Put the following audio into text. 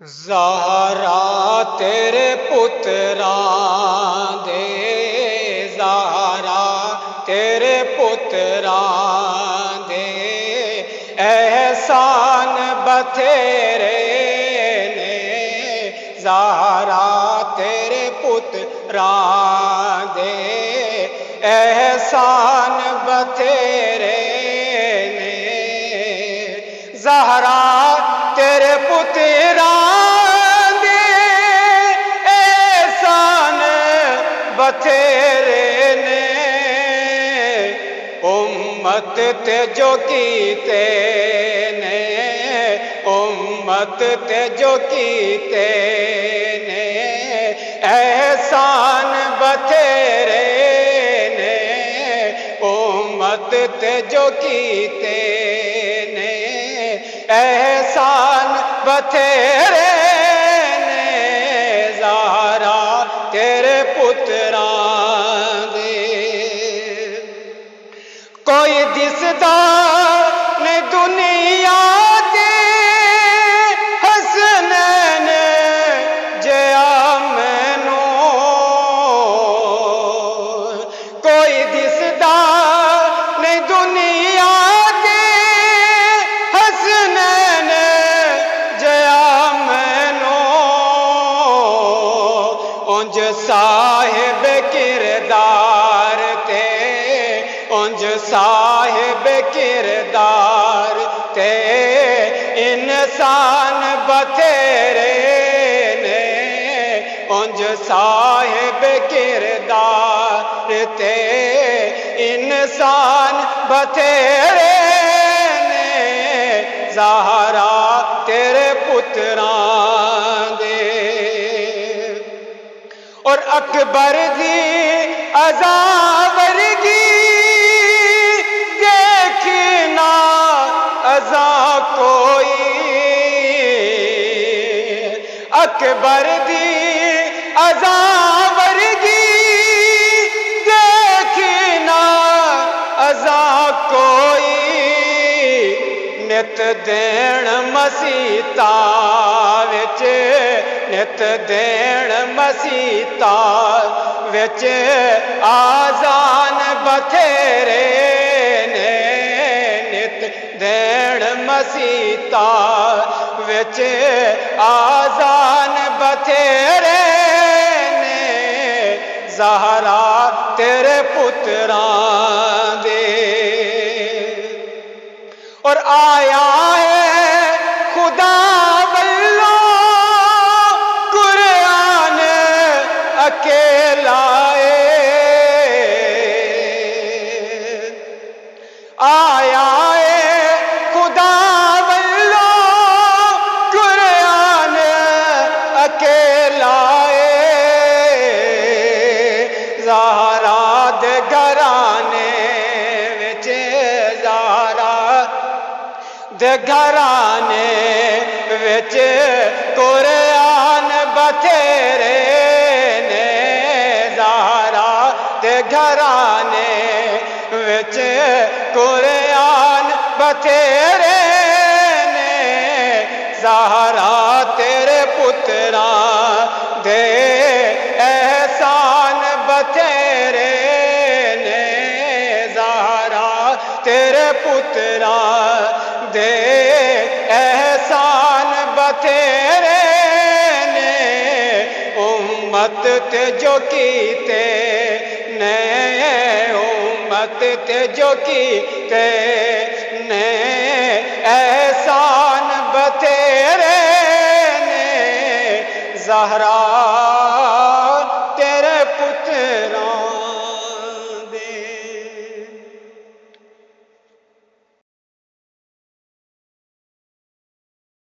زہرا تیرے پتراں دے، زہرا تیرے پتراں دے احسان بتھیرے نے، زہرا تیرے پتراں دے احسان بتھیرے نے، زہرا تیرے پتراں بتھیرے نے، امت تے جو کیتے نے، امت تے جو کیتے نے احسان بتھیرے نے، امت تے جو کیتے نے احسان بتھیرے نے، زہرا تیرے پتراں دے کوئی دسدا نہیں دنیا دے حسنین جیا مینوں، کوئی دسدا نہیں دنیا دے حسنین جیا مینوں، انج صاحب کردار تے، انج صاحب کردار تے انسان بتھیرے نے، انج صاحب کردار تے انسان بتھیرے نے، زہرا تیرے پتراں دے اور اکبر دی عذاب ورگی دیکھی نہ عذا کوئی، اکبر دی عذاب ورگی دیکھی نہ عذا کوئی، نت دین مسیتاں وچ، نت دین مسیتاں وچ آذان بتھیرے نے، نت دین مسیتاں وچ آذان بتھیرے نے، زہرا تیرے پتراں دے اور آیا ہے خدا والوں قرآن اکیلا آیا ہے خدا والوں قرآن اکیلا، زہرا دے گھرانے وچ، زہرا دے گھرانے وچ قرآن بتھیرے نے، زہرا دے گھرانے وچ قرآن بتھیرے نے، زہرا تیرے پتراں دے احسان بتھیرے نے، زہرا تیرے پتراں دے احسان بتھیرے نے، امت تے جو کیتے نے، امت تے جو کیتے نے احسان بتھیرے نے، زہرا